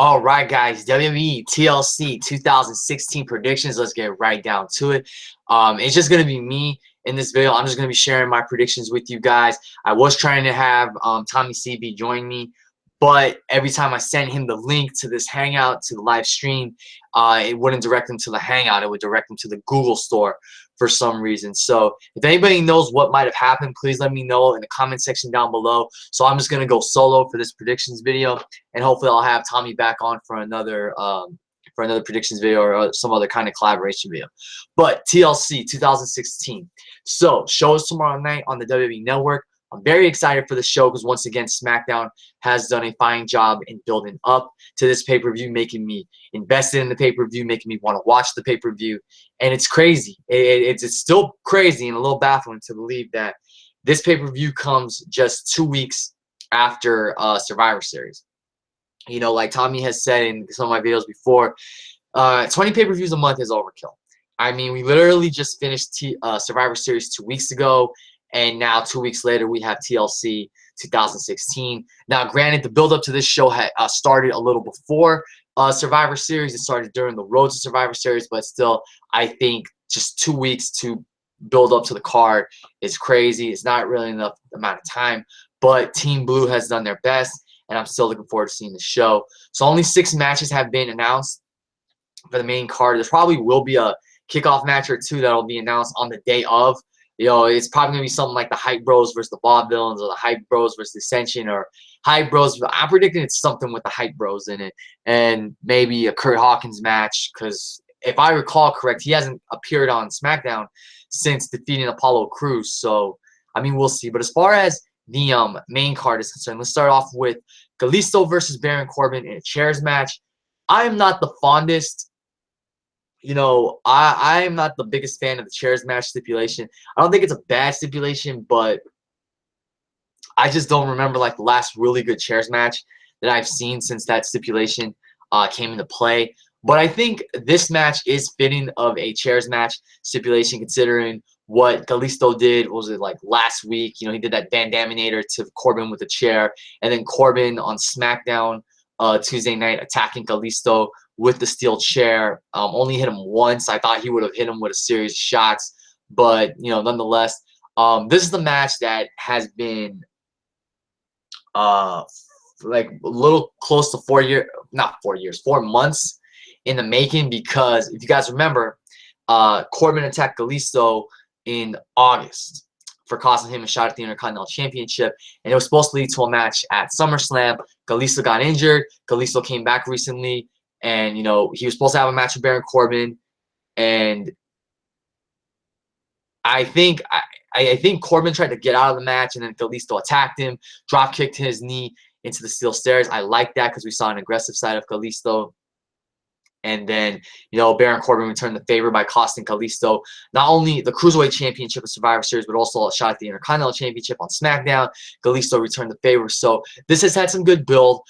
All right, guys, WWE TLC 2016 predictions. Let's get right down to it. It's just going to be me in this video. I'm just going to be sharing my predictions with you guys. I was trying to have Tommy CB join me, but every time I sent him the link to this Hangout, to the live stream, it wouldn't direct him to the Hangout. It would direct him to the Google store for some reason. So if anybody knows what might have happened, please let me know in the comment section down below. So I'm just going to go solo for this predictions video, and hopefully I'll have Tommy back on for another predictions video or some other kind of collaboration video. But TLC 2016. So show is tomorrow night on the WWE Network. I'm very excited for the show because once again, SmackDown has done a fine job in building up to this pay-per-view, making me invested in the pay-per-view, making me want to watch the pay-per-view. And it's crazy. It's still crazy and a little baffling to believe that this pay-per-view comes just 2 weeks after Survivor Series. You know, like Tommy has said in some of my videos before, 20 pay-per-views a month is overkill. I mean, we literally just finished Survivor Series 2 weeks ago. And now 2 weeks later, we have TLC 2016. Now, granted, the build-up to this show had started a little before Survivor Series. It started during the road to Survivor Series, but still, I think just 2 weeks to build up to the card is crazy. It's not really enough amount of time, but Team Blue has done their best, and I'm still looking forward to seeing the show. So only 6 matches have been announced for the main card. There probably will be a kickoff match or two that will be announced on the day of. You know, it's probably going to be something like the Hype Bros versus the Bob Villains or the Hype Bros versus Ascension or Hype Bros. I'm predicting it's something with the Hype Bros in it and maybe a Kurt Hawkins match because if I recall correct, he hasn't appeared on SmackDown since defeating Apollo Crews. So, I mean, we'll see. But as far as the main card is concerned, let's start off with Kalisto versus Baron Corbin in a chairs match. I am not the fondest. You know, I am not the biggest fan of the chairs match stipulation. I don't think it's a bad stipulation, but I just don't remember like the last really good chairs match that I've seen since that stipulation came into play. But I think this match is fitting of a chairs match stipulation considering what Kalisto did. What was it like last week? You know, he did that Van Daminator to Corbin with a chair, and then Corbin on SmackDown Tuesday night attacking Kalisto with the steel chair. Only hit him once. I thought he would have hit him with a series of shots, but you know, nonetheless, this is the match that has been like a little close to 4 months in the making, because if you guys remember, Corbin attacked Kalisto in August for costing him a shot at the Intercontinental Championship, and it was supposed to lead to a match at SummerSlam. Kalisto got injured. Kalisto came back recently, and you know, he was supposed to have a match with Baron Corbin, and I think Corbin tried to get out of the match, and then Kalisto attacked him, drop kicked his knee into the steel stairs. I like that because we saw an aggressive side of Kalisto. And then, you know, Baron Corbin returned the favor by costing Kalisto not only the Cruiserweight Championship of Survivor Series, but also a shot at the Intercontinental Championship on SmackDown. Kalisto returned the favor. So this has had some good build.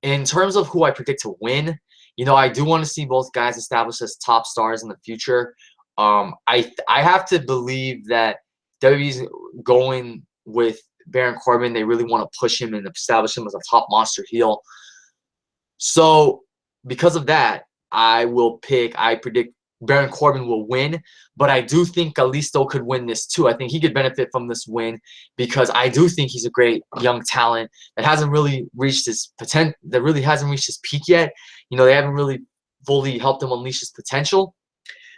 In terms of who I predict to win, you know, I do want to see both guys established as top stars in the future. I have to believe that WWE's going with Baron Corbin. They really want to push him and establish him as a top monster heel. So because of that, I predict Baron Corbin will win, but I do think Kalisto could win this too. I think he could benefit from this win because I do think he's a great young talent that hasn't really reached his potential, that really hasn't reached his peak yet. You know, they haven't really fully helped him unleash his potential.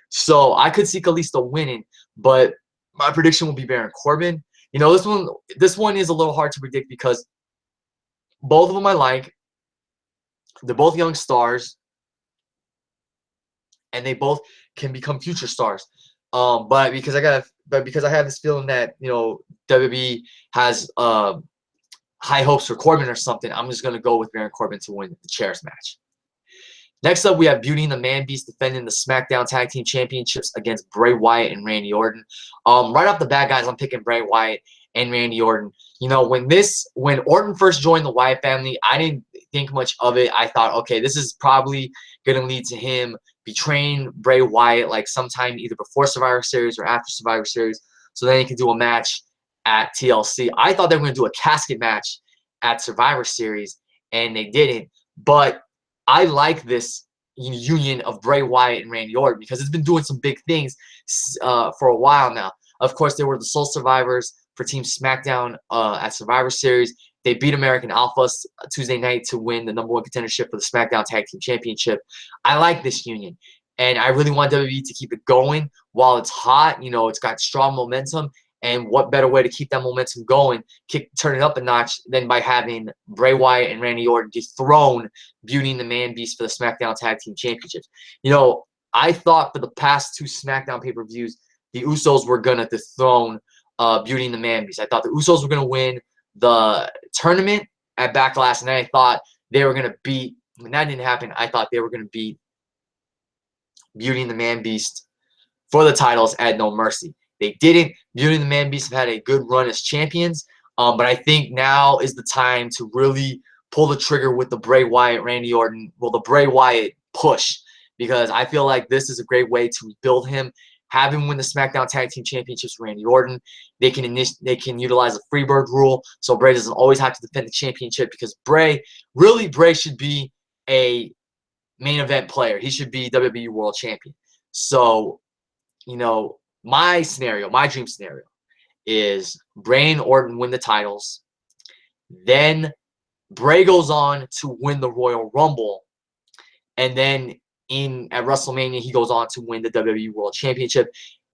So I could see Kalisto winning, but my prediction will be Baron Corbin. You know, this one is a little hard to predict because both of them I like. They're both young stars, and they both can become future stars. But because I have this feeling that, you know, WWE has high hopes for Corbin or something, I'm just gonna go with Baron Corbin to win the chairs match. Next up, we have Beauty and the Man Beast defending the SmackDown Tag Team Championships against Bray Wyatt and Randy Orton. Right off the bat, guys, I'm picking Bray Wyatt and Randy Orton. You know, when Orton first joined the Wyatt family, I didn't think much of it. I thought, okay, this is probably going to lead to him betraying Bray Wyatt like sometime either before Survivor Series or after Survivor Series, so then he could do a match at TLC. I thought they were going to do a casket match at Survivor Series, and they didn't. But I like this union of Bray Wyatt and Randy Orton because it's been doing some big things for a while now. Of course, they were the sole survivors for Team SmackDown at Survivor Series. They beat American Alpha Tuesday night to win the #1 contendership for the SmackDown Tag Team Championship. I like this union, and I really want WWE to keep it going while it's hot. You know, it's got strong momentum, and what better way to keep that momentum going, turn it up a notch, than by having Bray Wyatt and Randy Orton dethrone Beauty and the Man Beast for the SmackDown Tag Team Championships. You know, I thought for the past 2 SmackDown pay-per-views, the Usos were going to dethrone Beauty and the Man Beast. I thought the Usos were going to win the tournament at Backlash, and then I thought they were going to beat, when that didn't happen, I thought they were going to beat Beauty and the Man Beast for the titles at No Mercy. They didn't. Beauty and the Man Beast have had a good run as champions, but I think now is the time to really pull the trigger with the Bray Wyatt, Randy Orton, the Bray Wyatt push, because I feel like this is a great way to rebuild him. Have him win the SmackDown Tag Team Championships, Randy Orton. They can utilize the Freebird rule, so Bray doesn't always have to defend the championship, because Bray should be a main event player. He should be WWE World Champion. So, you know, my dream scenario is Bray and Orton win the titles. Then Bray goes on to win the Royal Rumble. And then at WrestleMania, he goes on to win the WWE World Championship.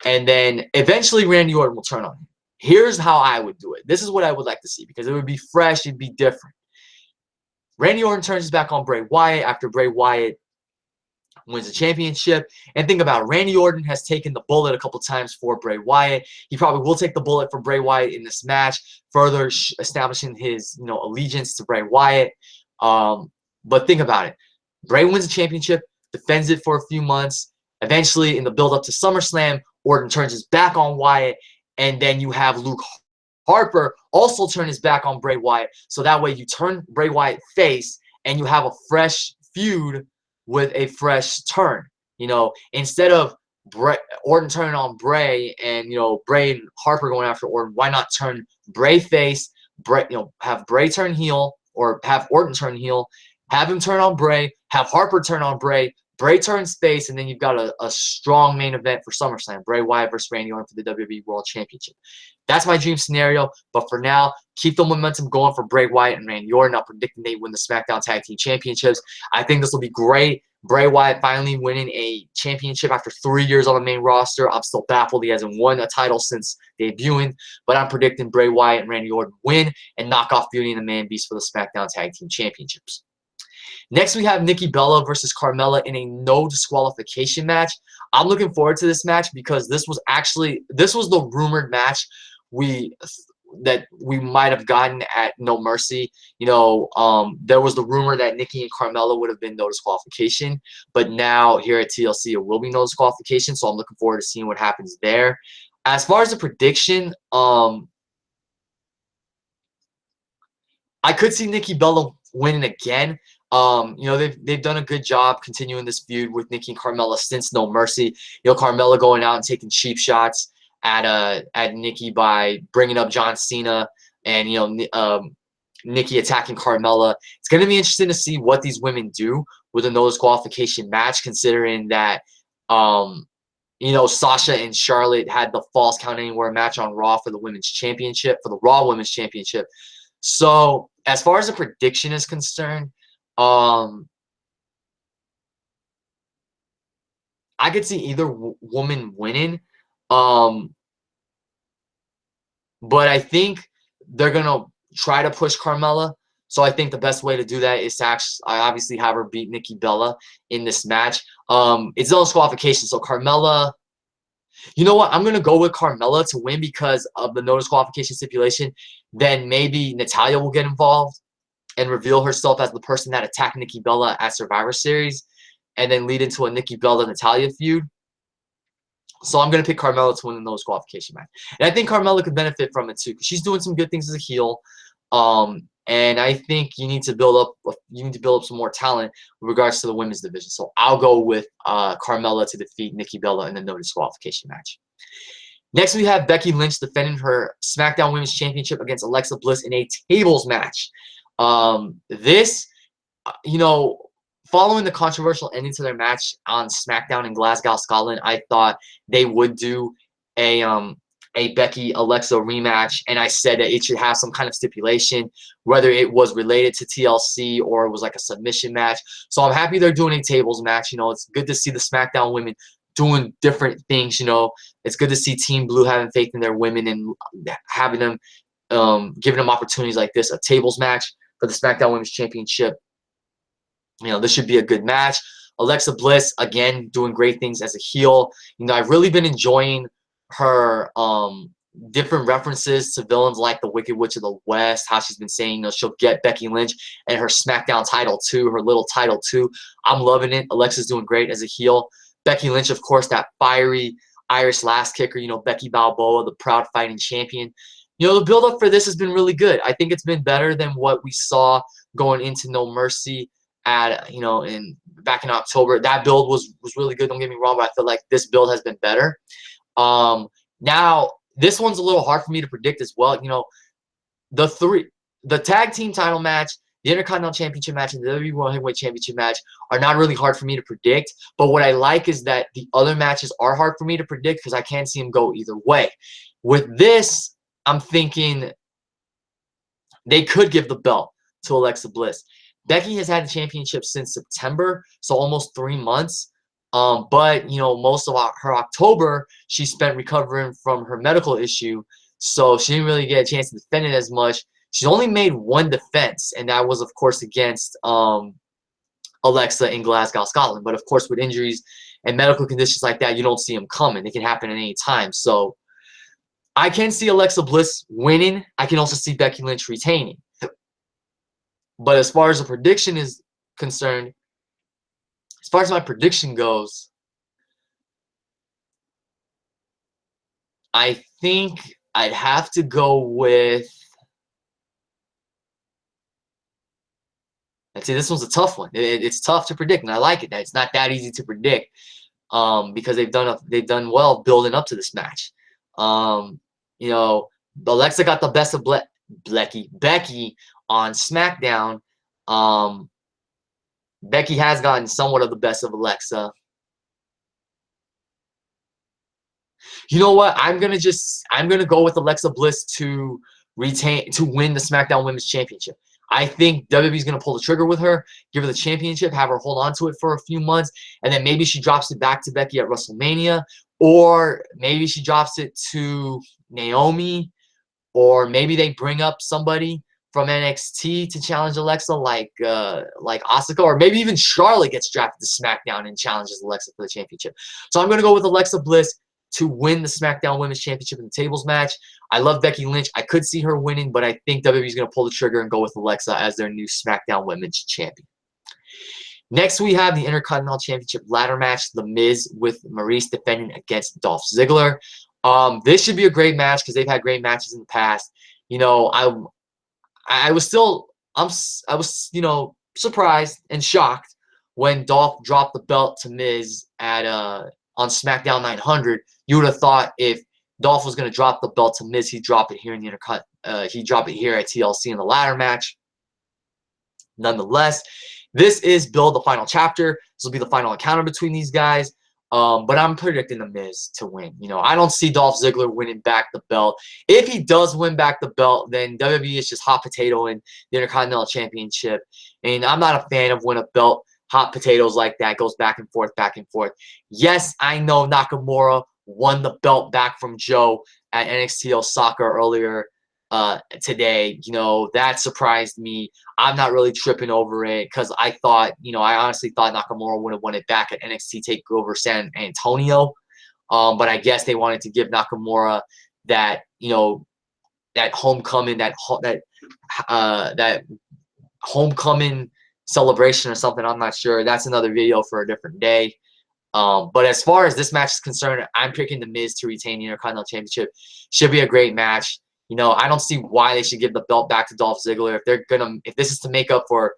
And then eventually Randy Orton will turn on him. Here's how I would do it. This is what I would like to see, because it would be fresh. It'd be different. Randy Orton turns his back on Bray Wyatt after Bray Wyatt wins the championship. And think about it. Randy Orton has taken the bullet a couple times for Bray Wyatt. He probably will take the bullet for Bray Wyatt in this match, further establishing his allegiance to Bray Wyatt. But think about it. Bray wins the championship, defends it for a few months. Eventually, in the build-up to SummerSlam, Orton turns his back on Wyatt, and then you have Luke Harper also turn his back on Bray Wyatt. So that way you turn Bray Wyatt face, and you have a fresh feud with a fresh turn. You know, instead of Orton turning on Bray and, Bray and Harper going after Orton, why not turn Bray face, have Bray turn heel, or have Orton turn heel, have him turn on Bray, have Harper turn on Bray, Bray turns face, and then you've got a strong main event for SummerSlam, Bray Wyatt versus Randy Orton for the WWE World Championship. That's my dream scenario, but for now, keep the momentum going for Bray Wyatt and Randy Orton. I'm predicting they win the SmackDown Tag Team Championships. I think this will be great. Bray Wyatt finally winning a championship after 3 years on the main roster. I'm still baffled he hasn't won a title since debuting, but I'm predicting Bray Wyatt and Randy Orton win and knock off Beauty and the Man Beast for the SmackDown Tag Team Championships. Next, we have Nikki Bella versus Carmella in a no disqualification match. I'm looking forward to this match because this was the rumored match that we might have gotten at No Mercy. There was the rumor that Nikki and Carmella would have been no disqualification, but now here at TLC it will be no disqualification, so I'm looking forward to seeing what happens there. As far as the prediction, I could see Nikki Bella winning again. They've done a good job continuing this feud with Nikki and Carmella since No Mercy. Carmella going out and taking cheap shots at Nikki by bringing up John Cena, and Nikki attacking Carmella. It's going to be interesting to see what these women do with a no disqualification match, considering that Sasha and Charlotte had the false count anywhere match on Raw for the women's championship, for the Raw Women's Championship. So as far as the prediction is concerned, I could see either woman winning. But I think they're going to try to push Carmella. So I think the best way to do that is to obviously have her beat Nikki Bella in this match. It's no disqualification. So Carmella, you know what? I'm going to go with Carmella to win because of the no disqualification stipulation. Then maybe Natalya will get involved and reveal herself as the person that attacked Nikki Bella at Survivor Series, and then lead into a Nikki Bella-Natalya feud. So I'm going to pick Carmella to win the no disqualification match. And I think Carmella could benefit from it too, because she's doing some good things as a heel. And I think you need to build up some more talent with regards to the women's division. So I'll go with Carmella to defeat Nikki Bella in the no disqualification match. Next, we have Becky Lynch defending her SmackDown Women's Championship against Alexa Bliss in a tables match. This you know, following the controversial ending to their match on SmackDown in Glasgow, Scotland, I thought they would do a Becky Alexa rematch, and I said that it should have some kind of stipulation, whether it was related to TLC or it was like a submission match. So I'm happy they're doing a tables match. You know, it's good to see the SmackDown women doing different things. You know, it's good to see Team Blue having faith in their women and having them, giving them opportunities like this, a tables match for the SmackDown Women's Championship. You know, this should be a good match. Alexa Bliss, again, doing great things as a heel. You know, I've really been enjoying her different references to villains like the Wicked Witch of the West, how she's been saying, you know, she'll get Becky Lynch and her SmackDown title too, her little title too. I'm loving it. Alexa's doing great as a heel. Becky Lynch, of course, that fiery Irish last kicker, you know, Becky Balboa, the proud fighting champion. You know, the build-up for this has been really good. I think it's been better than what we saw going into No Mercy at, you know, back in October. That build was really good, don't get me wrong, but I feel like this build has been better. Now this one's a little hard for me to predict as well. You know, the tag team title match, the Intercontinental Championship match, and the WWE World Heavyweight Championship match are not really hard for me to predict. But what I like is that the other matches are hard for me to predict because I can't see them go either way. With this, I'm thinking they could give the belt to Alexa Bliss. Becky has had the championship since September, so almost 3 months. But, you know, most of her October, she spent recovering from her medical issue, so she didn't really get a chance to defend it as much. She's only made one defense, and that was, of course, against Alexa in Glasgow, Scotland. But, of course, with injuries and medical conditions like that, you don't see them coming. It can happen at any time. So I can see Alexa Bliss winning. I can also see Becky Lynch retaining. But as far as the prediction is concerned, as far as my prediction goes, I think I'd have to go with. I'd say this one's a tough one. It's tough to predict, and I like it. That it's not that easy to predict, because they've done well building up to this match. You know, Alexa got the best of Becky on SmackDown. Becky has gotten somewhat of the best of Alexa. You know what? I'm gonna go with Alexa Bliss to win the SmackDown Women's Championship. I think WWE's gonna pull the trigger with her, give her the championship, have her hold on to it for a few months, and then maybe she drops it back to Becky at WrestleMania, or maybe she drops it to Naomi, or maybe they bring up somebody from NXT to challenge Alexa, like Asuka, or maybe even Charlotte gets drafted to SmackDown and challenges Alexa for the championship. So I'm gonna go with Alexa Bliss to win the SmackDown Women's Championship in the tables match. I love Becky Lynch. I could see her winning, but I think WWE's gonna pull the trigger and go with Alexa as their new SmackDown Women's Champion. Next, we have the Intercontinental Championship ladder match, The Miz with Maryse defending against Dolph Ziggler. This should be a great match because they've had great matches in the past. You know, I was, you know, surprised and shocked when Dolph dropped the belt to Miz at on SmackDown 900. You would have thought if Dolph was going to drop the belt to Miz, he'd drop it here in the he'd drop it here at TLC in the ladder match. Nonetheless, this is Build the Final Chapter. This will be the final encounter between these guys. But I'm predicting The Miz to win. You know, I don't see Dolph Ziggler winning back the belt. If he does win back the belt, then WWE is just hot potato in the Intercontinental Championship. And I'm not a fan of when a belt, hot potatoes like that, goes back and forth, back and forth. Yes, I know Nakamura won the belt back from Joe at NXT Osaka earlier today. You know, that surprised me. I'm not really tripping over it because I thought, you know, I honestly thought Nakamura would have won it back at NXT TakeOver San Antonio. But I guess they wanted to give Nakamura that, you know, that homecoming, that homecoming celebration or something. I'm not sure. That's another video for a different day. But as far as this match is concerned, I'm picking The Miz to retain the Intercontinental Championship. Should be a great match. You know, I don't see why they should give the belt back to Dolph Ziggler if this is to make up for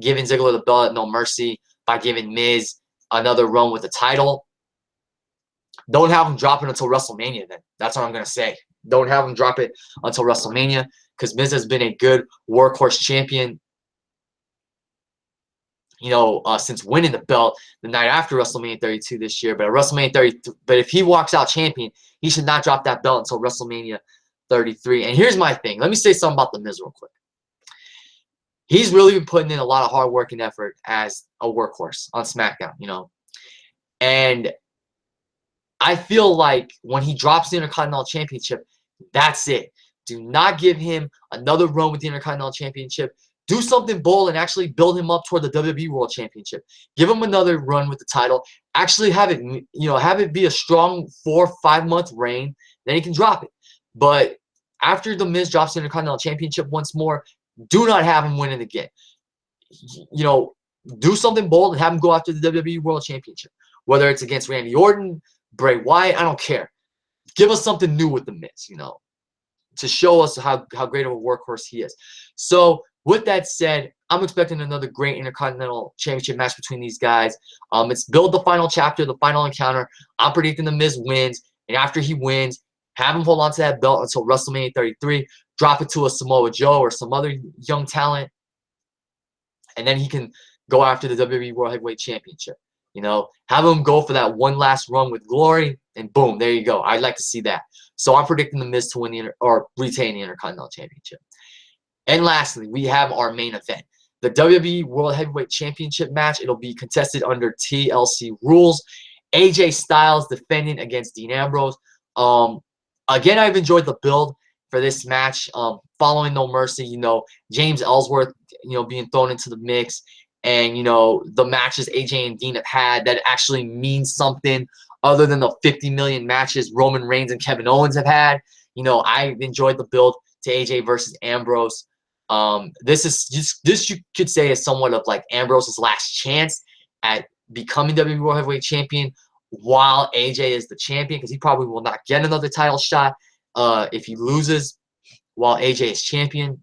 giving Ziggler the belt at No Mercy by giving Miz another run with the title. Don't have him drop it until WrestleMania. Then that's what I'm gonna say. Don't have him drop it until WrestleMania because Miz has been a good workhorse champion. since winning the belt the night after WrestleMania 32 this year. But at WrestleMania 33, but if he walks out champion, he should not drop that belt until WrestleMania 33. And here's my thing. Let me say something about The Miz real quick. He's really been putting in a lot of hard work and effort as a workhorse on SmackDown, And I feel like when he drops the Intercontinental Championship, that's it. Do not give him another run with the Intercontinental Championship. Do something bold and actually build him up toward the WWE World Championship. Give him another run with the title. Actually have it be a strong 4 or 5 month reign. Then he can drop it. But after The Miz drops the Intercontinental Championship once more, do not have him win it again. Do something bold and have him go after the WWE World Championship. Whether it's against Randy Orton, Bray Wyatt, I don't care. Give us something new with The Miz, to show us how great of a workhorse he is. So, with that said, I'm expecting another great Intercontinental Championship match between these guys. It's build the final chapter, the final encounter. I'm predicting The Miz wins, and after he wins, have him hold on to that belt until WrestleMania 33, drop it to a Samoa Joe or some other young talent, and then he can go after the WWE World Heavyweight Championship. Have him go for that one last run with glory, and boom, there you go. I'd like to see that. So I'm predicting The Miz to win or retain the Intercontinental Championship. And lastly, we have our main event, the WWE World Heavyweight Championship match. It'll be contested under TLC rules. AJ Styles defending against Dean Ambrose. Again, I've enjoyed the build for this match. Following No Mercy, James Ellsworth, being thrown into the mix. And, the matches AJ and Dean have had that actually means something other than the 50 million matches Roman Reigns and Kevin Owens have had. I've enjoyed the build to AJ versus Ambrose. This you could say is somewhat of like Ambrose's last chance at becoming WWE World Heavyweight Champion while AJ is the champion, because he probably will not get another title shot if he loses while AJ is champion.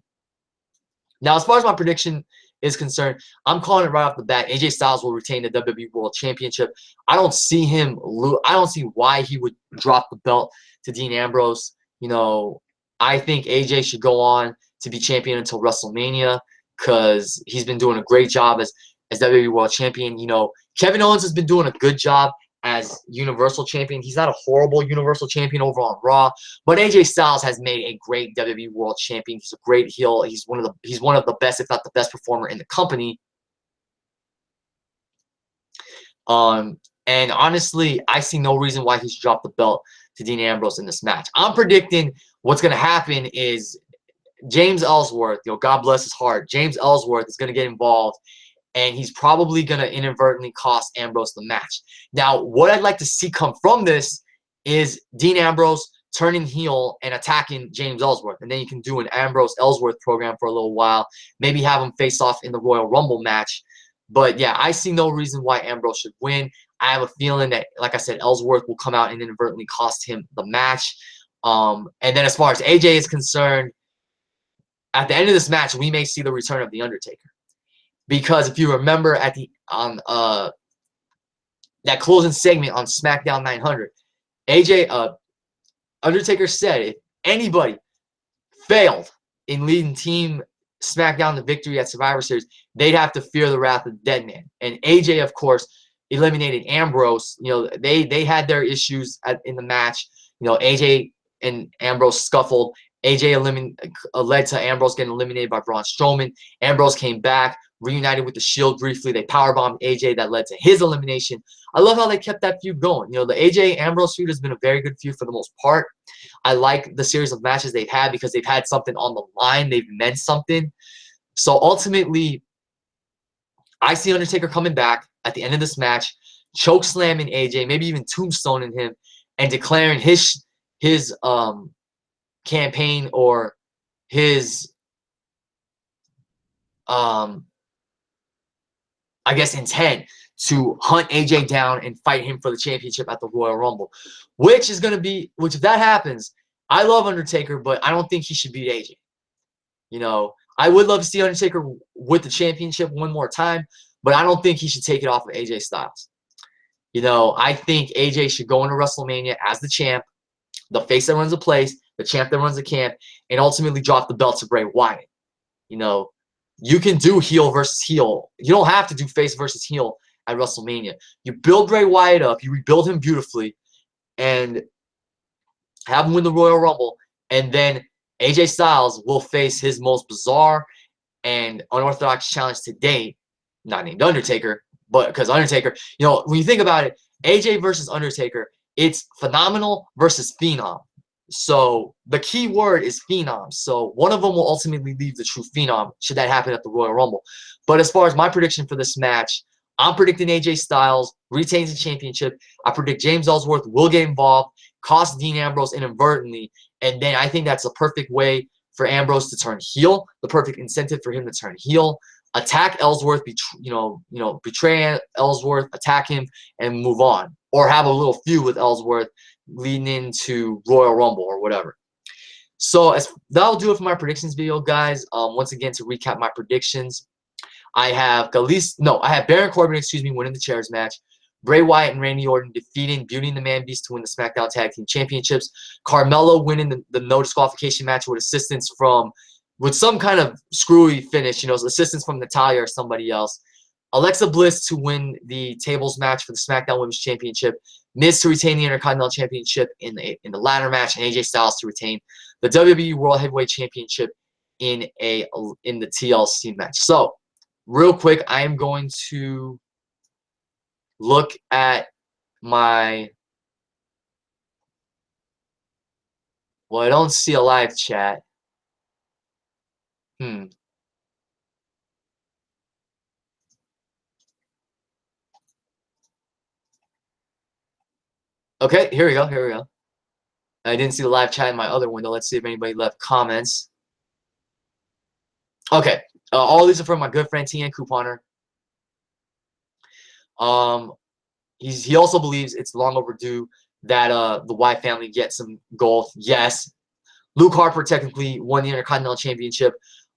Now, as far as my prediction is concerned, I'm calling it right off the bat. AJ Styles will retain the WWE World Championship. I don't see him I don't see why he would drop the belt to Dean Ambrose. I think AJ should go on to be champion until WrestleMania, because he's been doing a great job as WWE World Champion. Kevin Owens has been doing a good job as Universal Champion. He's not a horrible Universal Champion over on Raw, but AJ Styles has made a great WWE World Champion. He's a great heel. He's one of the best, if not the best performer in the company. And honestly, I see no reason why he should drop the belt to Dean Ambrose in this match. I'm predicting what's going to happen is James Ellsworth, God bless his heart, James Ellsworth is going to get involved, and he's probably going to inadvertently cost Ambrose the match. Now, what I'd like to see come from this is Dean Ambrose turning heel and attacking James Ellsworth. And then you can do an Ambrose-Ellsworth program for a little while. Maybe have them face off in the Royal Rumble match. But, yeah, I see no reason why Ambrose should win. I have a feeling that, like I said, Ellsworth will come out and inadvertently cost him the match. And then as far as AJ is concerned, at the end of this match, we may see the return of The Undertaker. Because if you remember that closing segment on SmackDown 900, Undertaker said if anybody failed in leading Team SmackDown to victory at Survivor Series, they'd have to fear the wrath of the dead man. And AJ, of course, eliminated Ambrose. They had their issues in the match. AJ and Ambrose scuffled. AJ led to Ambrose getting eliminated by Braun Strowman. Ambrose came back, reunited with the Shield briefly. They powerbombed AJ. That led to his elimination. I love how they kept that feud going. The AJ-Ambrose feud has been a very good feud for the most part. I like the series of matches they've had because they've had something on the line. They've meant something. So ultimately, I see Undertaker coming back at the end of this match, choke slamming AJ, maybe even tombstoning him, and declaring his campaign or his I guess intent to hunt AJ down and fight him for the championship at the Royal Rumble, which if that happens, I love Undertaker, but I don't think he should beat AJ. I would love to see Undertaker with the championship one more time, but I don't think he should take it off of AJ Styles. I think AJ should go into WrestleMania as the champ, the face that runs the place, the champ that runs the camp, and ultimately drop the belt to Bray Wyatt. You can do heel versus heel. You don't have to do face versus heel at WrestleMania. You build Bray Wyatt up, you rebuild him beautifully, and have him win the Royal Rumble, and then AJ Styles will face his most bizarre and unorthodox challenge to date, not named Undertaker, but because Undertaker, you know, when you think about it, AJ versus Undertaker, it's phenomenal versus phenom. So the key word is phenom. So one of them will ultimately leave the true phenom should that happen at the Royal Rumble. But as far as my prediction for this match, I'm predicting AJ Styles retains the championship. I predict James Ellsworth will get involved, cost Dean Ambrose inadvertently, and then I think that's a perfect way for Ambrose to turn heel, the perfect incentive for him to turn heel, attack Ellsworth, betray Ellsworth, attack him, and move on, or have a little feud with Ellsworth leading into Royal Rumble or whatever. So that'll do it for my predictions video, guys. Once again, to recap my predictions, I have Baron Corbin, winning the chairs match. Bray Wyatt and Randy Orton defeating Beauty and the Man Beast to win the SmackDown Tag Team Championships. Carmella winning the no disqualification match with some kind of screwy finish, assistance from Natalya or somebody else. Alexa Bliss to win the tables match for the SmackDown Women's Championship. Miz to retain the Intercontinental Championship in the ladder match, and AJ Styles to retain the WWE World Heavyweight Championship in the TLC match. So, real quick, I am going to look at my. Well, I don't see a live chat. Okay, here we go. I didn't see the live chat in my other window. Let's see if anybody left comments. Okay, all these are from my good friend TN Couponer. He also believes it's long overdue that the Wyatt family get some gold. Yes, Luke Harper technically won the Intercontinental Championship,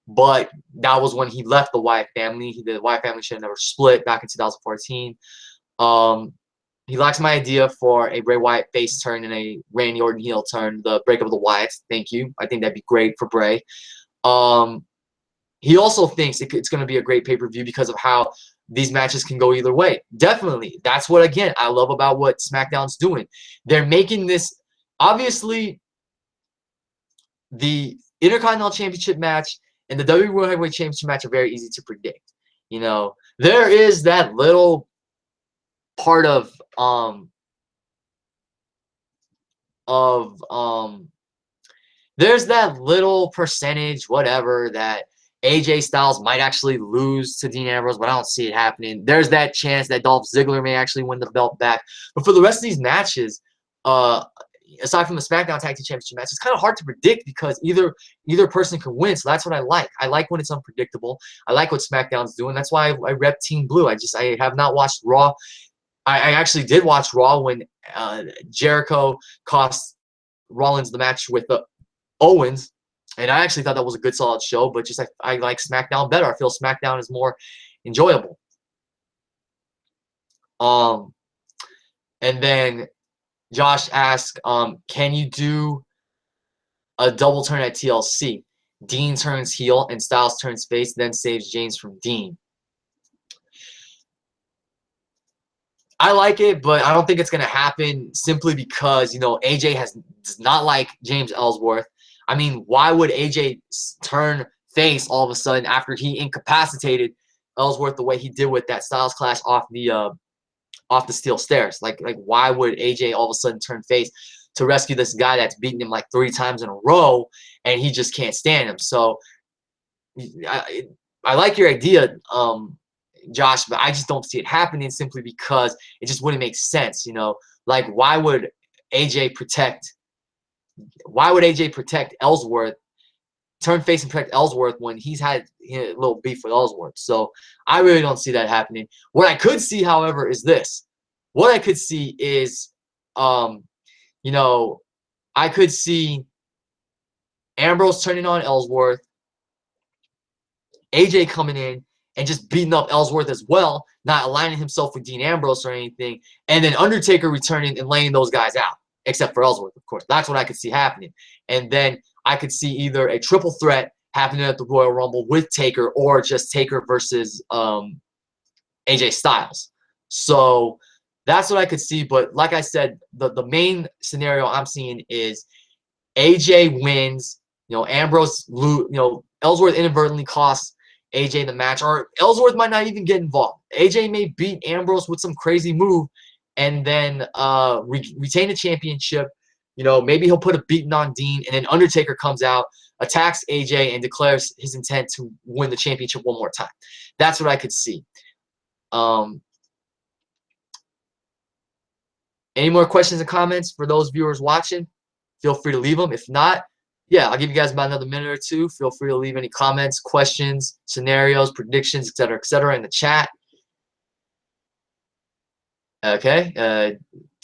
but that was when he left the Wyatt family. The Wyatt family should have never split back in 2014. He likes my idea for a Bray Wyatt face turn and a Randy Orton heel turn, the breakup of the Wyatts. Thank you. I think that'd be great for Bray. He also thinks it's going to be a great pay-per-view because of how these matches can go either way. Definitely. That's what, again, I love about what SmackDown's doing. They're making this, obviously, the Intercontinental Championship match and the WWE World Heavyweight Championship match are very easy to predict. There is that little part of there's that little percentage, whatever, that AJ Styles might actually lose to Dean Ambrose, but I don't see it happening. There's that chance that Dolph Ziggler may actually win the belt back. But for the rest of these matches, aside from the SmackDown Tag Team Championship match, it's kind of hard to predict because either person can win. So that's what I like. I like when it's unpredictable. I like what SmackDown's doing. That's why I rep Team Blue. I have not watched Raw. I actually did watch Raw when Jericho cost Rollins the match with Owens, and I actually thought that was a good, solid show. But just I like SmackDown better. I feel SmackDown is more enjoyable. And then Josh asked, can you do a double turn at TLC? Dean turns heel and Styles turns face, then saves James from Dean. I like it, but I don't think it's going to happen simply because, AJ does not like James Ellsworth. I mean, why would AJ turn face all of a sudden after he incapacitated Ellsworth the way he did with that Styles Clash off the steel stairs? Like why would AJ all of a sudden turn face to rescue this guy that's beaten him like 3 times in a row and he just can't stand him? So I like your idea, Josh, but I just don't see it happening simply because it just wouldn't make sense, Like, why would AJ protect Ellsworth, turn face and protect Ellsworth when he's had a little beef with Ellsworth? So I really don't see that happening. What I could see, however, is this. What I could see is, I could see Ambrose turning on Ellsworth, AJ coming in and just beating up Ellsworth as well, not aligning himself with Dean Ambrose or anything, and then Undertaker returning and laying those guys out, except for Ellsworth, of course. That's what I could see happening. And then I could see either a triple threat happening at the Royal Rumble with Taker, or just Taker versus AJ Styles. So that's what I could see. But like I said, the main scenario I'm seeing is AJ wins. Ambrose Ellsworth inadvertently costs AJ the match, or Ellsworth might not even get involved. AJ may beat Ambrose with some crazy move and then retain the championship. Maybe he'll put a beating on Dean, and then Undertaker comes out, attacks AJ, and declares his intent to win the championship one more time. That's what I could see. Any more questions and comments for those viewers watching? Feel free to leave them. If not, yeah, I'll give you guys about another minute or two. Feel free to leave any comments, questions, scenarios, predictions, etc., in the chat. Okay.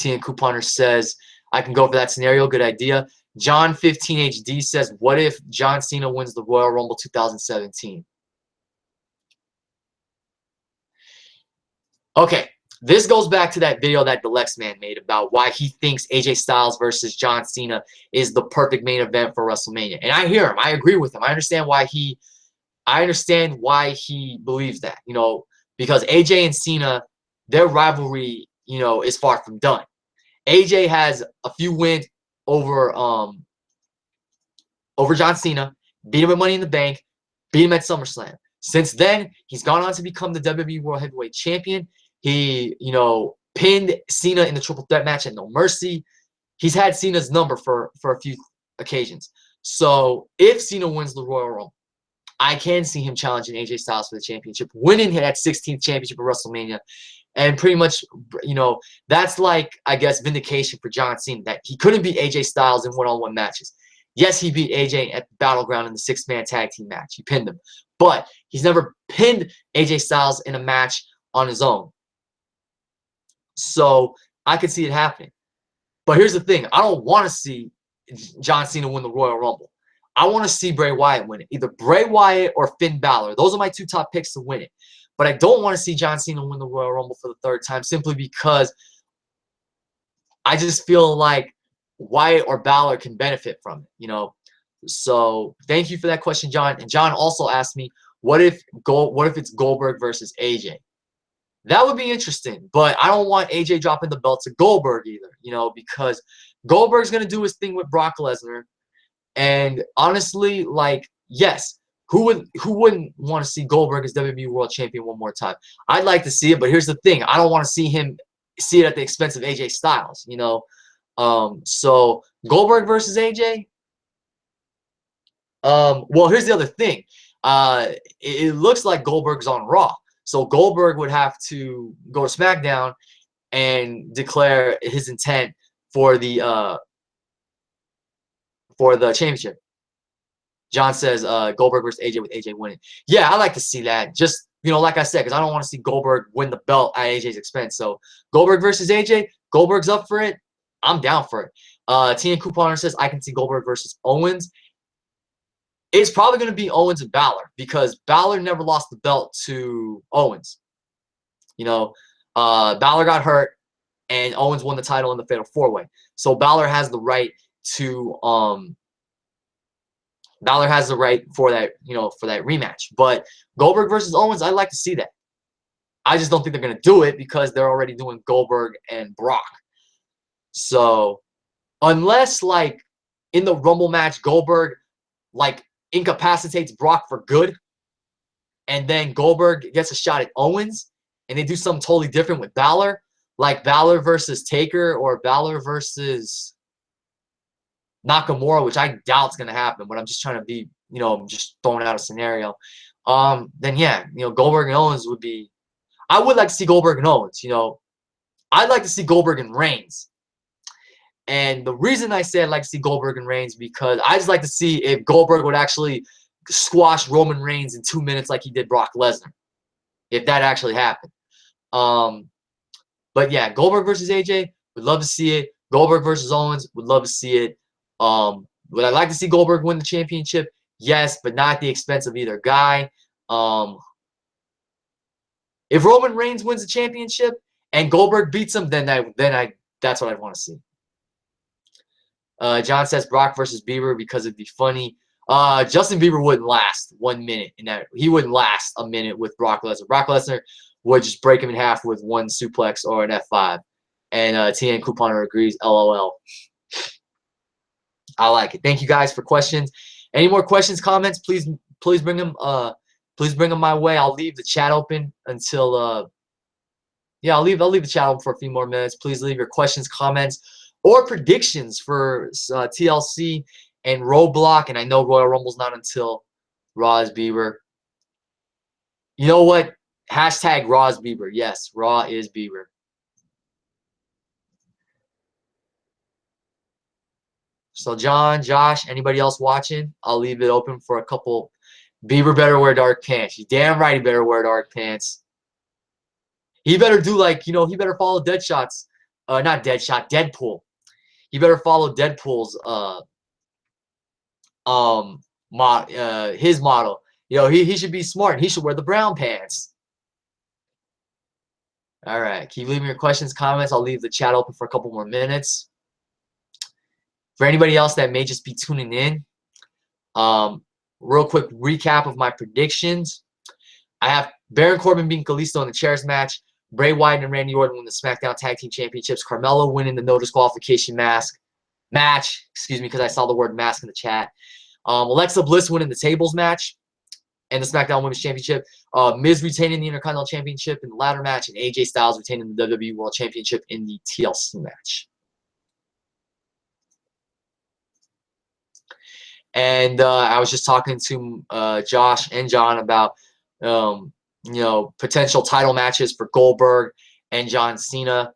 TN Couponer says, I can go for that scenario. Good idea. John 15HD says, what if John Cena wins the Royal Rumble 2017? Okay. This goes back to that video that the Lex Man made about why he thinks AJ Styles versus John Cena is the perfect main event for WrestleMania. And I hear him. I agree with him. I understand why he believes that, because AJ and Cena, their rivalry, is far from done. AJ has a few wins over John Cena, beat him at Money in the Bank, beat him at SummerSlam. Since then, he's gone on to become the WWE World Heavyweight Champion. He, pinned Cena in the triple threat match at No Mercy. He's had Cena's number for a few occasions. So if Cena wins the Royal Rumble, I can see him challenging AJ Styles for the championship, winning that 16th championship at WrestleMania. And pretty much, that's like, I guess, vindication for John Cena, that he couldn't beat AJ Styles in one-on-one matches. Yes, he beat AJ at Battleground in the 6-man tag team match. He pinned him. But he's never pinned AJ Styles in a match on his own. So I could see it happening. But here's the thing. I don't want to see John Cena win the Royal Rumble. I want to see Bray Wyatt win it. Either Bray Wyatt or Finn Balor. Those are my two top picks to win it. But I don't want to see John Cena win the Royal Rumble for the third time, simply because I just feel like Wyatt or Balor can benefit from it, So thank you for that question, John. And John also asked me, what if it's Goldberg versus AJ? That would be interesting, but I don't want AJ dropping the belt to Goldberg either, because Goldberg's going to do his thing with Brock Lesnar. And honestly, yes, who wouldn't want to see Goldberg as WWE World Champion one more time? I'd like to see it, but here's the thing. I don't want to see it at the expense of AJ Styles, So Goldberg versus AJ? Well, here's the other thing. It looks like Goldberg's on Raw. So Goldberg would have to go to SmackDown and declare his intent for the championship. John says Goldberg versus AJ with AJ winning. Yeah, I like to see that. Just, like I said, because I don't want to see Goldberg win the belt at AJ's expense. So Goldberg versus AJ, Goldberg's up for it. I'm down for it. TN Couponer says I can see Goldberg versus Owens. It's probably going to be Owens and Balor, because Balor never lost the belt to Owens. Balor got hurt, and Owens won the title in the Fatal 4-Way. So Balor has the right to for that, for that rematch. But Goldberg versus Owens, I'd like to see that. I just don't think they're going to do it because they're already doing Goldberg and Brock. So unless in the Rumble match, Goldberg incapacitates Brock for good, and then Goldberg gets a shot at Owens, and they do something totally different with Balor, like Balor versus Taker or Balor versus Nakamura, which I doubt is going to happen, but I'm just trying to be, just throwing out a scenario. Then yeah, Goldberg and Owens would be, I would like to see Goldberg and Owens, I'd like to see Goldberg and Reigns. And the reason I say I'd like to see Goldberg and Reigns, because I just like to see if Goldberg would actually squash Roman Reigns in 2 minutes like he did Brock Lesnar, if that actually happened. But yeah, Goldberg versus AJ, would love to see it. Goldberg versus Owens, would love to see it. Would I like to see Goldberg win the championship? Yes, but not at the expense of either guy. If Roman Reigns wins the championship and Goldberg beats him, then that's what I'd want to see. John says Brock versus Bieber because it'd be funny. Justin Bieber wouldn't last 1 minute in that. He wouldn't last a minute with Brock Lesnar. Brock Lesnar would just break him in half with one suplex or an F5. And TN Couponer agrees. LOL. I like it. Thank you guys for questions. Any more questions, comments? Please bring them. Please bring them my way. I'll leave the chat open until. Yeah, I'll leave the chat open for a few more minutes. Please leave your questions, comments, or predictions for TLC and Roadblock. And I know Royal Rumble's not until Raw is Bieber. You know what? Hashtag Raw is Bieber. Yes, Raw is Bieber. So John, Josh, anybody else watching? I'll leave it open for a couple. Bieber better wear dark pants. You damn right he better wear dark pants. He better do like, you know, he better follow Deadshot's, not Deadshot, Deadpool. He better follow Deadpool's his model. You know, he should be smart. He should wear the brown pants. All right, keep leaving your questions, comments. I'll leave the chat open for a couple more minutes. For anybody else that may just be tuning in, real quick recap of my predictions. I have Baron Corbin beating Kalisto in the chairs match. Bray Wyatt and Randy Orton win the SmackDown Tag Team Championships. Carmella winning the no disqualification match. Excuse me, because I saw the word mask in the chat. Alexa Bliss winning the tables match and the SmackDown Women's Championship. Miz retaining the Intercontinental Championship in the ladder match, and AJ Styles retaining the WWE World Championship in the TLC match. And I was just talking to Josh and John about you know, potential title matches for Goldberg and John Cena.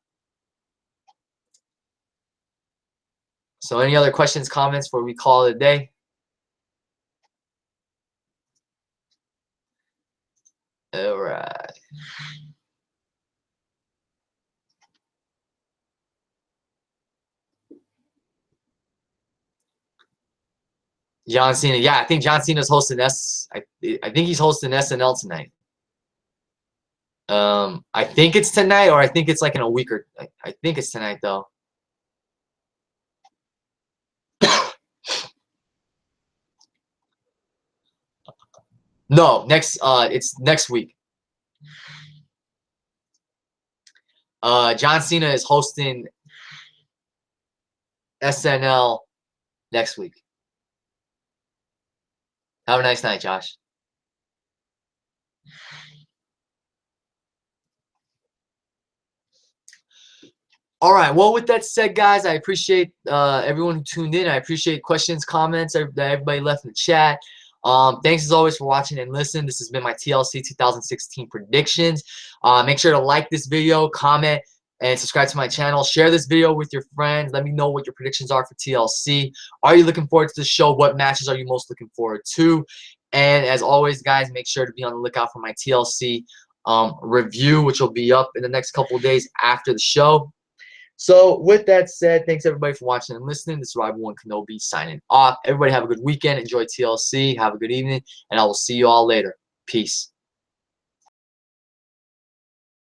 So any other questions, comments before we call it a day? All right. John Cena. Yeah, I think John Cena's hosting I think he's hosting SNL tonight. I think it's tonight, or I think it's like in a week, or I think it's tonight though. No, it's next week. John Cena is hosting SNL next week. Have a nice night, Josh. All right. Well, with that said, guys, I appreciate everyone who tuned in. I appreciate questions, comments that everybody left in the chat. Thanks as always for watching and listening. This has been my TLC 2016 predictions. Make sure to like this video, comment, and subscribe to my channel. Share this video with your friends. Let me know what your predictions are for TLC. Are you looking forward to the show? What matches are you most looking forward to? And as always, guys, make sure to be on the lookout for my TLC review, which will be up in the next couple of days after the show. So with that said, thanks everybody for watching and listening. This is Rival One Kenobi signing off. Everybody have a good weekend. Enjoy TLC. Have a good evening. And I will see you all later. Peace.